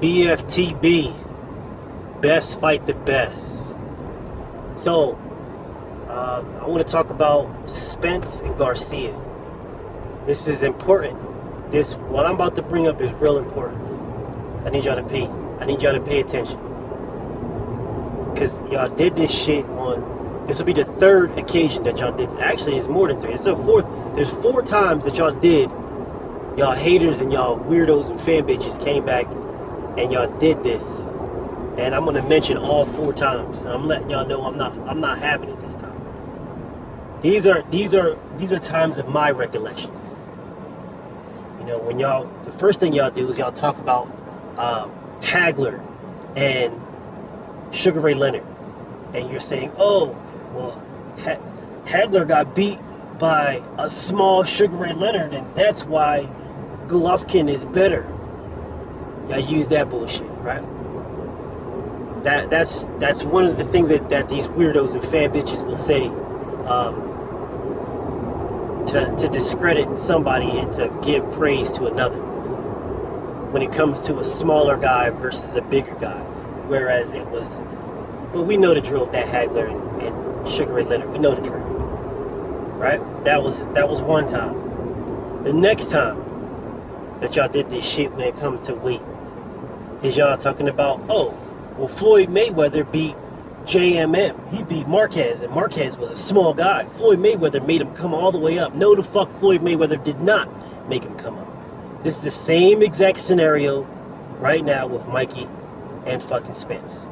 BFTB, best fight the best. So, I want to talk about Spence and Garcia. This is important. What I'm about to bring up is real important. I need y'all to pay attention. Because y'all did this shit this will be the third occasion that y'all did. Actually, it's more than three. It's a fourth. There's 4 times that y'all did. Y'all haters and y'all weirdos and fan bitches came back and y'all did this. And I'm gonna mention all 4 times. And I'm letting y'all know I'm not having it this time. These are times of my recollection. You know, when the first thing y'all do is y'all talk about Hagler and Sugar Ray Leonard, and you're saying, oh, well, Hagler got beat by a small Sugar Ray Leonard, and that's why Golovkin is better. Y'all use that bullshit, right? That's one of the things that these weirdos and fan bitches will say to discredit somebody and to give praise to another when it comes to a smaller guy versus a bigger guy. Whereas but we know the drill with that Hagler and Sugar Ray Leonard. We know the drill, right? That was one time. The next time that y'all did this shit when it comes to weight is y'all talking about, oh, well, Floyd Mayweather beat JMM. He beat Marquez, and Marquez was a small guy. Floyd Mayweather made him come all the way up. No, the fuck, Floyd Mayweather did not make him come up. This is the same exact scenario right now with Mikey and fucking Spence.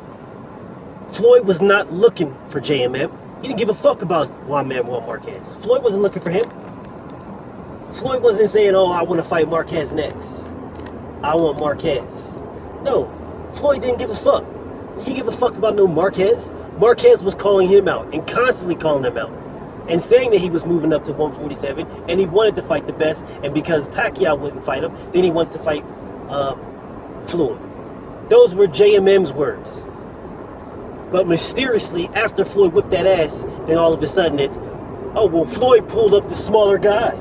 Floyd was not looking for JMM. He didn't give a fuck about Juan Manuel Marquez. Floyd wasn't looking for him. Floyd wasn't saying, oh, I want to fight Marquez next. I want Marquez. No, Floyd didn't give a fuck. He gave a fuck about no Marquez. Marquez was calling him out and constantly calling him out and saying that he was moving up to 147 and he wanted to fight the best, and because Pacquiao wouldn't fight him, then he wants to fight Floyd. Those were JMM's words. But mysteriously, after Floyd whipped that ass, then all of a sudden it's, oh, well, Floyd pulled up the smaller guy.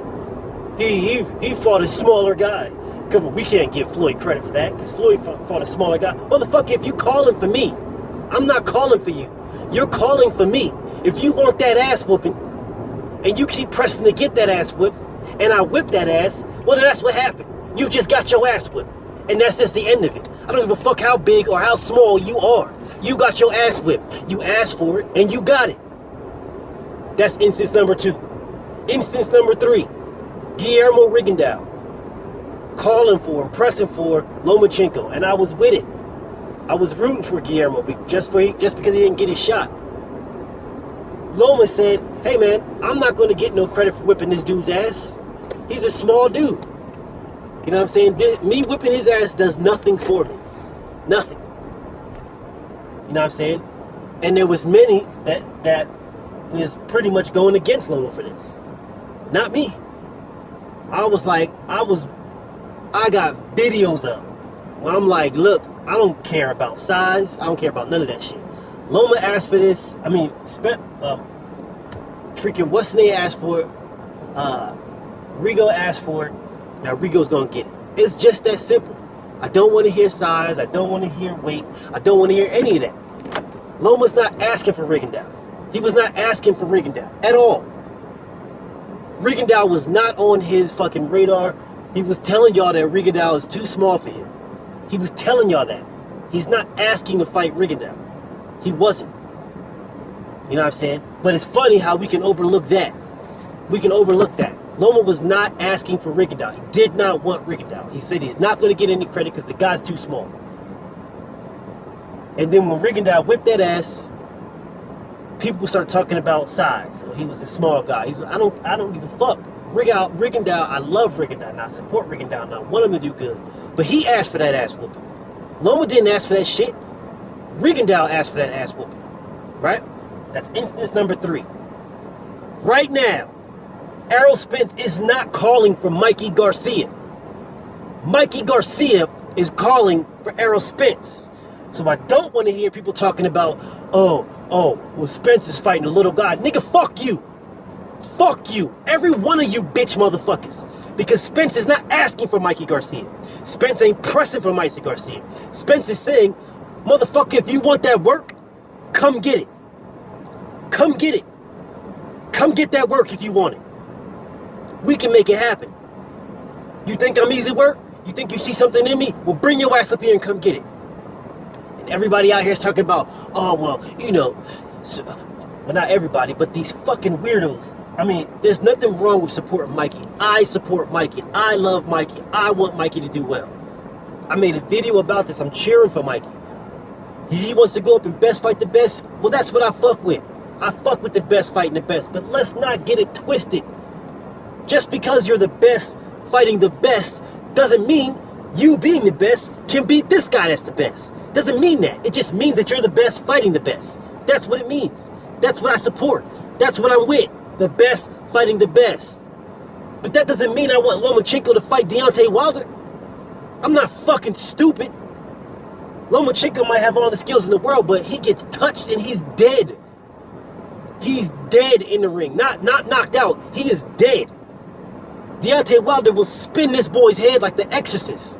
He fought a smaller guy. Come on, we can't give Floyd credit for that, because Floyd fought a smaller guy. Motherfucker, if you calling for me, I'm not calling for you. You're calling for me. If you want that ass whooping, and you keep pressing to get that ass whipped, and I whip that ass, well, then that's what happened. You just got your ass whipped. And that's just the end of it. I don't give a fuck how big or how small you are. You got your ass whipped. You asked for it, and you got it. That's instance number 2. Instance number 3, Guillermo Rigondeaux. Calling for him, pressing for Lomachenko, and I was with it. I was rooting for Guillermo just because he didn't get his shot. Loma said, hey man, I'm not going to get no credit for whipping this dude's ass. He's a small dude. You know what I'm saying? Me whipping his ass does nothing for me. Nothing. You know what I'm saying? And there was many that was pretty much going against Loma for this. Not me. I got videos up where I'm like, look, I don't care about size. I don't care about none of that shit. Loma asked for this. I mean, freaking what's name asked for it. Rigo asked for it. Now Rigo's gonna get it. It's just that simple. I don't want to hear size. I don't want to hear weight. I don't want to hear any of that. Loma's not asking for Rigondeaux. He was not asking for Rigondeaux at all. Rigondeaux was not on his fucking radar. He was telling y'all that Rigondeaux is too small for him. He was telling y'all that. He's not asking to fight Rigondeaux. He wasn't. You know what I'm saying? But it's funny how we can overlook that. We can overlook that. Loma was not asking for Rigondeaux. He did not want Rigondeaux. He said he's not going to get any credit because the guy's too small. And then when Rigondeaux whipped that ass, people start talking about size. So he was a small guy. I don't give a fuck. Rigondeaux, I love Rigondeaux, and I support Rigondeaux, and I want him to do good. But he asked for that ass whooping. Loma didn't ask for that shit. Rigondeaux asked for that ass whooping. Right? That's instance number 3. Right now, Errol Spence is not calling for Mikey Garcia. Mikey Garcia is calling for Errol Spence. So I don't want to hear people talking about, well, Spence is fighting a little guy. Nigga, fuck you. Fuck you. Every one of you bitch motherfuckers. Because Spence is not asking for Mikey Garcia. Spence ain't pressing for Mikey Garcia. Spence is saying, motherfucker, if you want that work, come get it. Come get it. Come get that work if you want it. We can make it happen. You think I'm easy work? You think you see something in me? Well, bring your ass up here and come get it. And everybody out here is talking about, oh, well, you know, well, not everybody, but these fucking weirdos. I mean, there's nothing wrong with supporting Mikey. I support Mikey. I love Mikey. I want Mikey to do well. I made a video about this. I'm cheering for Mikey. He wants to go up and best fight the best. Well, that's what I fuck with. I fuck with the best fighting the best. But let's not get it twisted. Just because you're the best fighting the best doesn't mean you being the best can beat this guy that's the best. Doesn't mean that. It just means that you're the best fighting the best. That's what it means. That's what I support. That's what I'm with. The best fighting the best. But that doesn't mean I want Lomachenko to fight Deontay Wilder. I'm not fucking stupid. Lomachenko might have all the skills in the world, but he gets touched and he's dead. He's dead in the ring. Not knocked out. He is dead. Deontay Wilder will spin this boy's head like the Exorcist.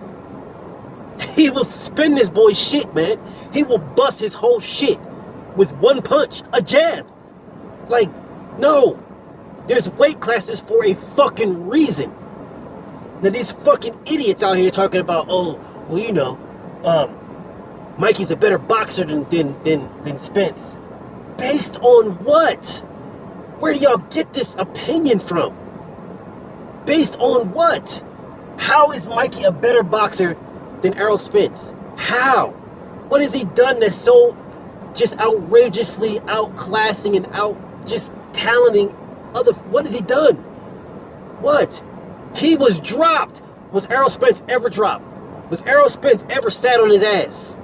He will spin this boy's shit, man. He will bust his whole shit with one punch, a jab. Like, no. There's weight classes for a fucking reason. Now these fucking idiots out here talking about, oh, well, you know, Mikey's a better boxer than Spence. Based on what? Where do y'all get this opinion from? Based on what? How is Mikey a better boxer than Errol Spence? How? What has he done that's so just outrageously outclassing and just talenting other? What has he done? What? He was dropped. Was Errol Spence ever dropped? Was Errol Spence ever sat on his ass?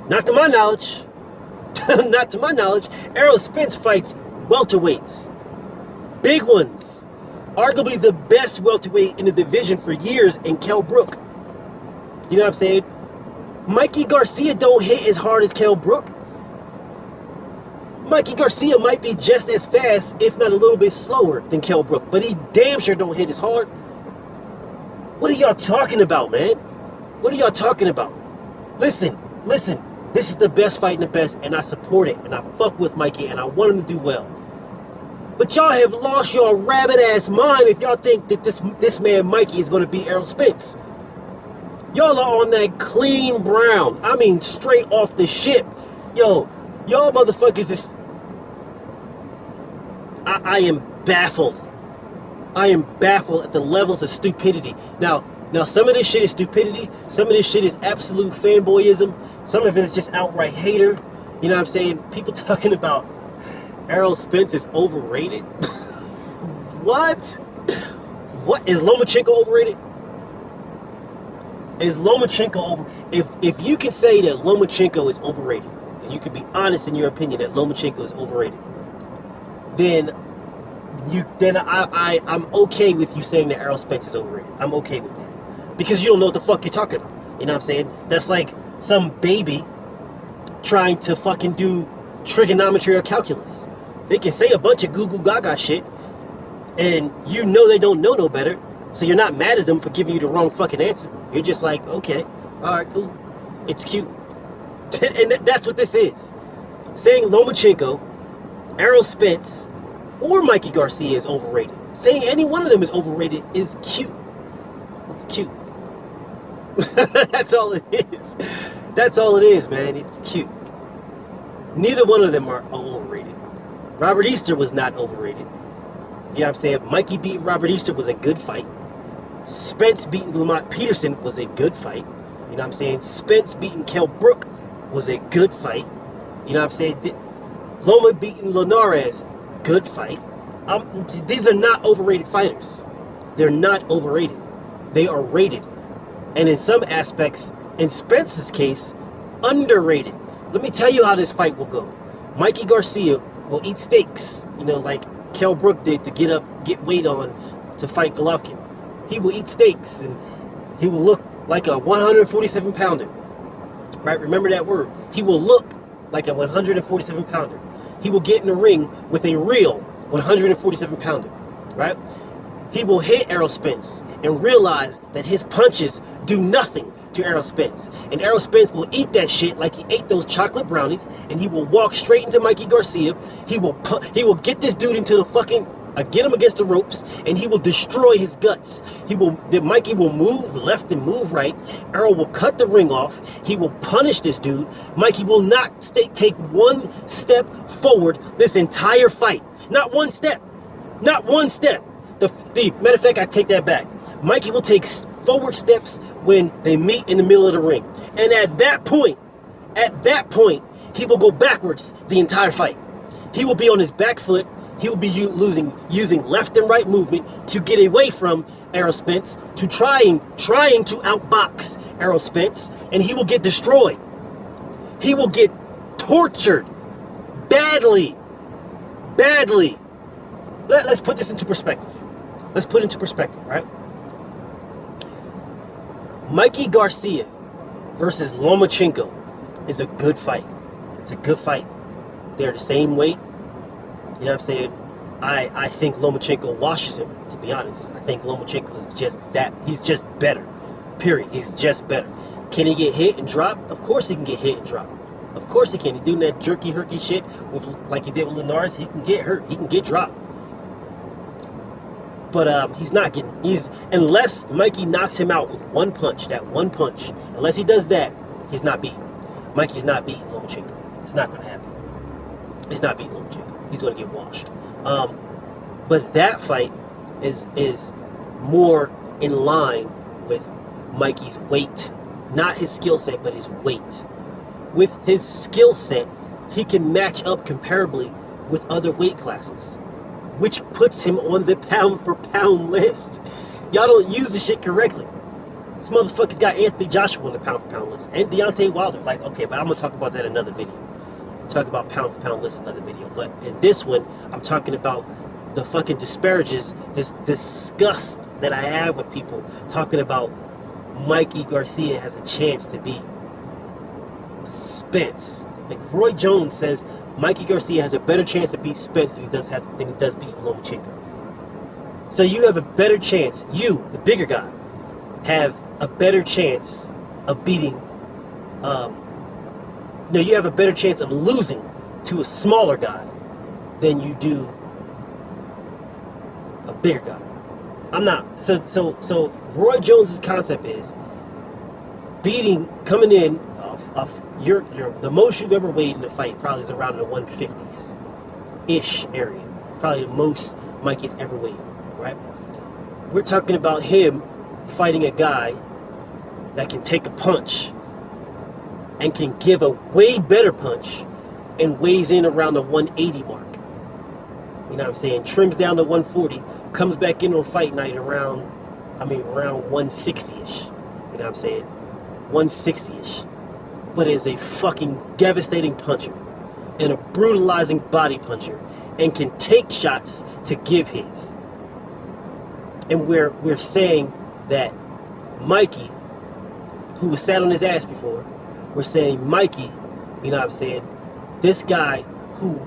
Not to my knowledge. Not to my knowledge. Errol Spence fights welterweights. Big ones. Arguably the best welterweight in the division for years in Kell Brook. You know what I'm saying? Mikey Garcia don't hit as hard as Kell Brook. Mikey Garcia might be just as fast, if not a little bit slower than Kell Brook, but he damn sure don't hit as hard. What are y'all talking about, man? What are y'all talking about? Listen. This is the best fight and the best, and I support it, and I fuck with Mikey, and I want him to do well. But y'all have lost your rabbit-ass mind if y'all think that this man Mikey is going to beat Errol Spence. Y'all are on that clean brown. I mean, straight off the ship. Yo, y'all motherfuckers is... I am baffled. I am baffled at the levels of stupidity. Now, some of this shit is stupidity. Some of this shit is absolute fanboyism. Some of it is just outright hater. You know what I'm saying? People talking about Errol Spence is overrated. What? What? Is Lomachenko overrated? Is Lomachenko over? If you can say that Lomachenko is overrated, and you can be honest in your opinion that Lomachenko is overrated, then I'm okay with you saying that Errol Spence is overrated. I'm okay with that. Because you don't know what the fuck you're talking about. You know what I'm saying? That's like some baby trying to fucking do trigonometry or calculus. They can say a bunch of goo-goo gaga shit, and you know they don't know no better, so you're not mad at them for giving you the wrong fucking answer. You're just like, okay, alright, cool. It's cute. And that's what this is. Saying Lomachenko, Errol Spence, or Mikey Garcia is overrated. Saying any one of them is overrated is cute. It's cute. That's all it is. That's all it is, man. It's cute. Neither one of them are overrated. Robert Easter was not overrated. You know what I'm saying? Mikey beating Robert Easter was a good fight. Spence beating Lamont Peterson was a good fight. You know what I'm saying? Spence beating Kell Brook was a good fight. You know what I'm saying? Loma beating Linares, good fight. These are not overrated fighters. They're not overrated. They are rated. And in some aspects, in Spence's case, underrated. Let me tell you how this fight will go. Mikey Garcia will eat steaks, you know, like Kell Brook did to get weight on to fight Golovkin. He will eat steaks, and he will look like a 147 pounder. Right? Remember that word. He will look like a 147 pounder. He will get in the ring with a real 147 pounder. Right? he will hit Errol Spence and realize that his punches do nothing to Errol Spence. And Errol Spence will eat that shit like he ate those chocolate brownies, and he will walk straight into Mikey Garcia. He will get this dude into the fucking get him against the ropes, and he will destroy his guts. Mikey will move left and move right. Errol will cut the ring off. He will punish this dude. Mikey will not take one step forward this entire fight. Not one step. Not one step. The matter of fact, I take that back. Mikey will take forward steps when they meet in the middle of the ring, and at that point, he will go backwards the entire fight. He will be on his back foot. He will be using left and right movement to get away from Errol Spence, to trying to outbox Errol Spence, and he will get destroyed. He will get tortured badly. Let's put this into perspective. Let's put it into perspective, right? Mikey Garcia versus Lomachenko is a good fight. It's a good fight. They're the same weight. You know what I'm saying? I think Lomachenko washes him, to be honest. I think Lomachenko is just that. He's just better. Period. He's just better. Can he get hit and drop? Of course he can get hit and drop. Of course he can. He's doing that jerky-herky shit like he did with Linares. He can get hurt. He can get dropped. But he's not getting... Unless Mikey knocks him out with one punch, that one punch. Unless he does that, he's not beaten. Mikey's not beating Lomachenko. It's not going to happen. He's not beating Lomachenko. He's going to get washed. But that fight is more in line with Mikey's weight. Not his skill set, but his weight. With his skill set, he can match up comparably with other weight classes, which puts him on the pound-for-pound list. Y'all don't use this shit correctly. This motherfucker's got Anthony Joshua on the pound-for-pound list, and Deontay Wilder. Like, okay, but I'm going to talk about that in another video. Talk about pound-for-pound list in another video. But in this one, I'm talking about the fucking disparages, this disgust that I have with people talking about Mikey Garcia has a chance to beat Spence. Like Roy Jones says, Mikey Garcia has a better chance to beat Spence than he does beat Lomachenko. So you have a better chance. You, the bigger guy, have a better chance of beating. You have a better chance of losing to a smaller guy than you do a bigger guy. I'm not. So Roy Jones's concept is coming in the most you've ever weighed in a fight probably is around the 150s ish area. Probably the most Mikey's ever weighed, right? We're talking about him fighting a guy that can take a punch and can give a way better punch and weighs in around the 180 mark. You know what I'm saying? Trims down to 140, comes back in on fight night around 160-ish. You know what I'm saying? 160-ish. But is a fucking devastating puncher and a brutalizing body puncher and can take shots to give his. And we're saying that Mikey, who was sat on his ass before, we're saying Mikey, you know what I'm saying, this guy who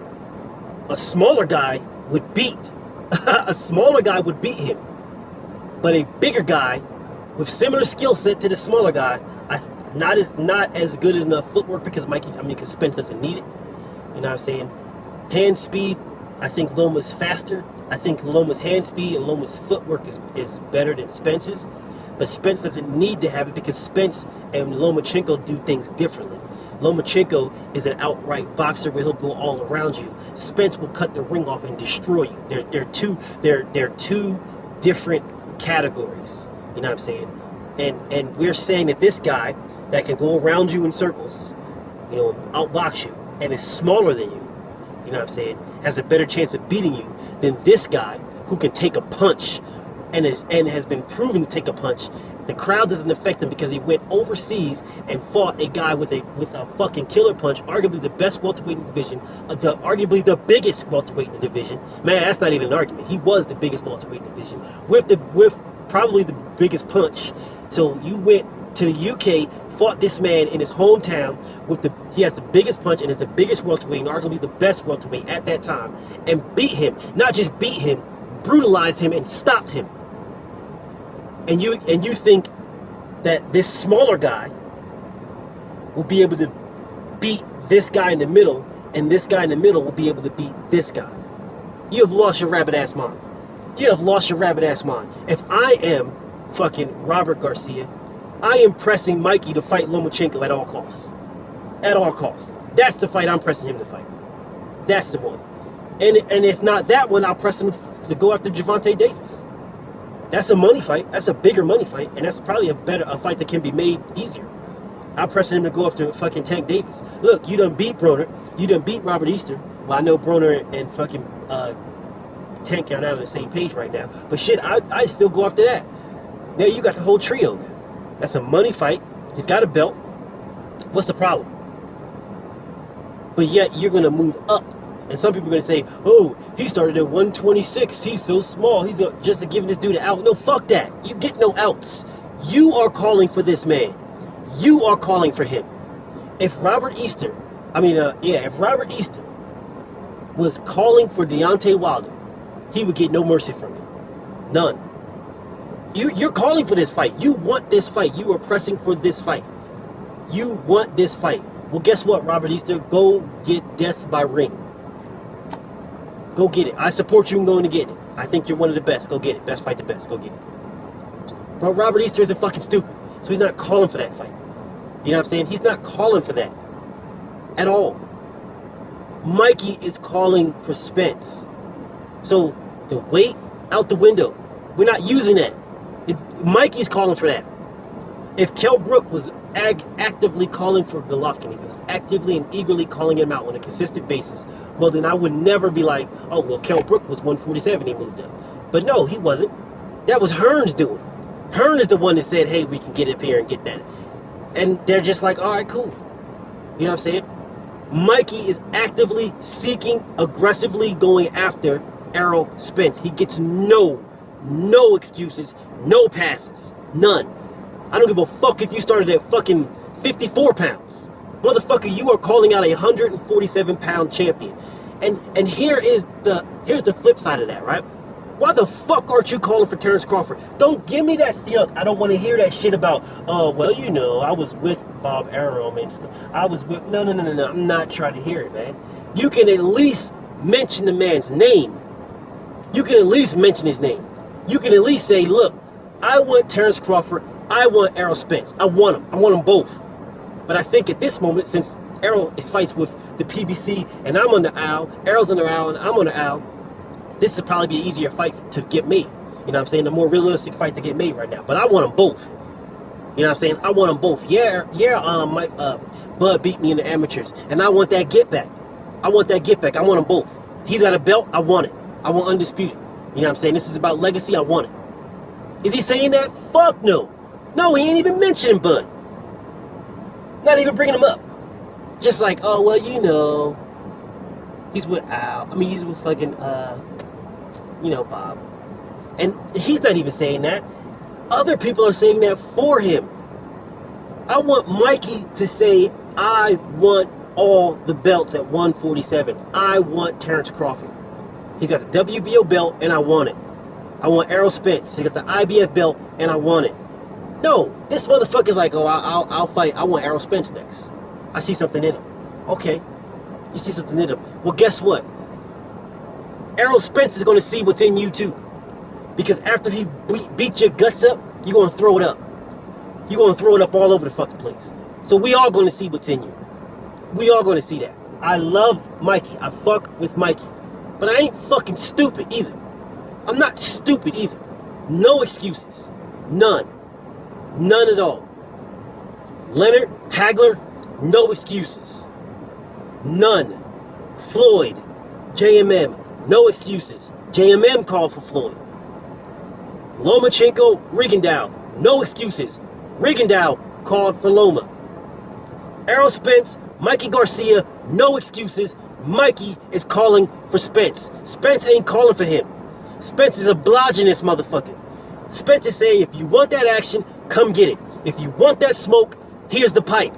a smaller guy would beat. A smaller guy would beat him. But a bigger guy with similar skill set to the smaller guy, not as good in the footwork because Spence doesn't need it. You know what I'm saying? Hand speed, I think Loma's faster. I think Loma's hand speed and Loma's footwork is better than Spence's. But Spence doesn't need to have it because Spence and Lomachenko do things differently. Lomachenko is an outright boxer where he'll go all around you. Spence will cut the ring off and destroy you. They're two different categories. You know what I'm saying? And we're saying that this guy that can go around you in circles, you know, outbox you, and is smaller than you, you know what I'm saying, has a better chance of beating you than this guy who can take a punch and has been proven to take a punch. The crowd doesn't affect him because he went overseas and fought a guy with a fucking killer punch, arguably the best welterweight in the division, arguably the biggest welterweight in the division. Man, that's not even an argument. He was the biggest welterweight in the division with probably the biggest punch. So you went to the UK, fought this man in his hometown he has the biggest punch and is the biggest welterweight and arguably the best welterweight at that time, and beat him. Not just beat him, brutalized him and stopped him. And you think that this smaller guy will be able to beat this guy in the middle, and this guy in the middle will be able to beat this guy. You have lost your rabbit ass mind. You have lost your rabbit ass mind. If I am fucking Robert Garcia, I am pressing Mikey to fight Lomachenko at all costs. At all costs. That's the fight I'm pressing him to fight. That's the one. And if not that one, I'll press him to go after Gervonta Davis. That's a money fight. That's a bigger money fight, and that's probably a fight that can be made easier. I'm pressing him to go after fucking Tank Davis. Look, you done beat Broner. You done beat Robert Easter. Well, I know Broner and fucking Tank are not on the same page right now. But shit, I still go after that. Now you got the whole trio. That's a money fight. He's got a belt. What's the problem? But yet you're going to move up. And some people are going to say, oh, he started at 126. He's so small. He's just to give this dude an out. No, fuck that. You get no outs. You are calling for this man. You are calling for him. If Robert Easter was calling for Deontay Wilder, he would get no mercy from me. None. You're calling for this fight. You want this fight. You are pressing for this fight. You want this fight. Well, guess what, Robert Easter? Go get death by ring. Go get it. I support you in going to get it. I think you're one of the best. Go get it. Best fight the best. Go get it. But Robert Easter isn't fucking stupid. So he's not calling for that fight. You know what I'm saying? He's not calling for that. At all. Mikey is calling for Spence. So the weight out the window. We're not using that. Mikey's calling for that. If Kell Brook was actively calling for Golovkin, he was actively and eagerly calling him out on a consistent basis, well, then I would never be like, oh, well, Kell Brook was 147, he moved up. But no, he wasn't. That was Hearn's doing. Hearn is the one that said, hey, we can get up here and get that. And they're just like, all right, cool. You know what I'm saying? Mikey is actively seeking, aggressively going after Errol Spence. He gets no excuses, no passes, none. I don't give a fuck if you started at fucking 54 pounds. Motherfucker, you are calling out a 147-pound champion. And here's the flip side of that, right? Why the fuck aren't you calling for Terrence Crawford? Don't give me that. I don't want to hear that shit about, oh, well, I was with Bob Arum and stuff. I was with, no. I'm not trying to hear it, man. You can at least mention the man's name. You can at least mention his name. You can at least say, look, I want Terrence Crawford. I want Errol Spence. I want them. I want them both. But I think at this moment, since Errol fights with the PBC and I'm on the owl, Errol's on the owl and I'm on the owl, this would probably be an easier fight to get made. You know what I'm saying? A more realistic fight to get made right now. But I want them both. You know what I'm saying? I want them both. Mike, Bud beat me in the amateurs. And I want that get back. I want them both. He's got a belt. I want it. I want undisputed. You know what I'm saying? This is about legacy. I want it. Is he saying that? Fuck no. No, he ain't even mentioning Bud. Not even bringing him up. Just like, oh, well, he's with Al. I mean, he's with fucking, Bob. And he's not even saying that. Other people are saying that for him. I want Mikey to say, I want all the belts at 147. I want Terrence Crawford. He's got the WBO belt, and I want it. I want Errol Spence. He got the IBF belt, and I want it. No, this motherfucker's like, oh, I'll fight. I want Errol Spence next. I see something in him. Okay, you see something in him. Well, guess what? Errol Spence is going to see what's in you too. Because after he beat your guts up, you're going to throw it up. You're going to throw it up all over the fucking place. So we all going to see what's in you. We all going to see that. I love Mikey. I fuck with Mikey. But I ain't fucking stupid either. I'm not stupid either. No excuses. None. None at all. Leonard, Hagler, no excuses. None. Floyd, JMM, no excuses. JMM called for Floyd. Lomachenko, Rigondeaux, no excuses. Rigondeaux called for Loma. Errol Spence, Mikey Garcia, no excuses. Mikey is calling for Spence. Spence ain't calling for him. Spence is obliging this motherfucker. Spence is saying, if you want that action, come get it. If you want that smoke, here's the pipe.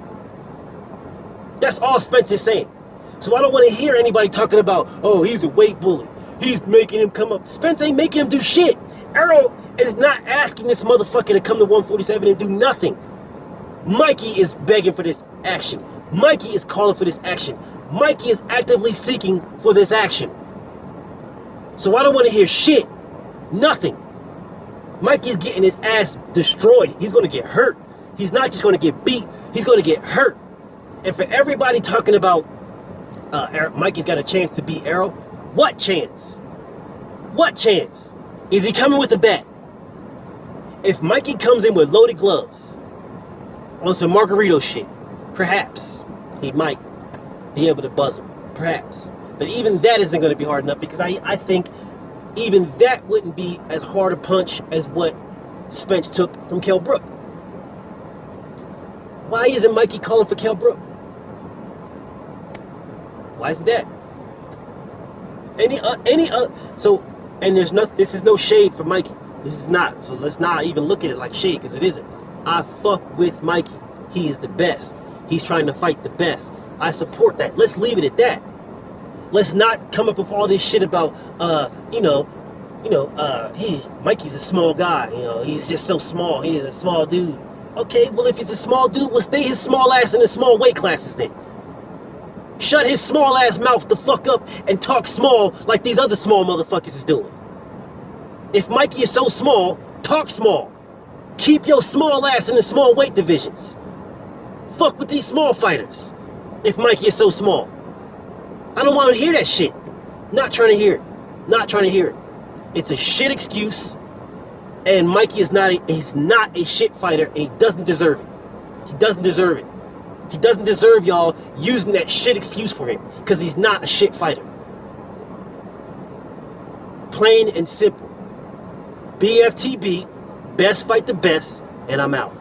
That's all Spence is saying. So I don't want to hear anybody talking about, oh, he's a weight bully. He's making him come up. Spence ain't making him do shit. Errol is not asking this motherfucker to come to 147 and do nothing. Mikey is begging for this action. Mikey is calling for this action. Mikey is actively seeking for this action. So I don't want to hear shit. Nothing. Mikey's getting his ass destroyed. He's going to get hurt. He's not just going to get beat. He's going to get hurt. And for everybody talking about Mikey's got a chance to beat Errol, what chance? What chance? Is he coming with a bat? If Mikey comes in with loaded gloves on some Margarito shit, perhaps he might be able to buzz him. Perhaps. But even that isn't going to be hard enough, because I think even that wouldn't be as hard a punch as what Spence took from Kell Brook. Why isn't Mikey calling for Kell Brook? Why isn't that? So, and there's no, this is no shade for Mikey. This is not. So let's not even look at it like shade, because it isn't. I fuck with Mikey. He is the best. He's trying to fight the best. I support that. Let's leave it at that. Let's not come up with all this shit about, Mikey's a small guy. He's just so small. He is a small dude. Okay, well, if he's a small dude, well, stay his small ass in the small weight classes then. Shut his small ass mouth the fuck up and talk small like these other small motherfuckers is doing. If Mikey is so small, talk small. Keep your small ass in the small weight divisions. Fuck with these small fighters. If Mikey is so small. I don't want to hear that shit. Not trying to hear it. Not trying to hear it. It's a shit excuse. And Mikey is not a shit fighter, and he doesn't deserve it. He doesn't deserve it. He doesn't deserve y'all using that shit excuse for him, because he's not a shit fighter. Plain and simple. BFTB, best fight the best, and I'm out.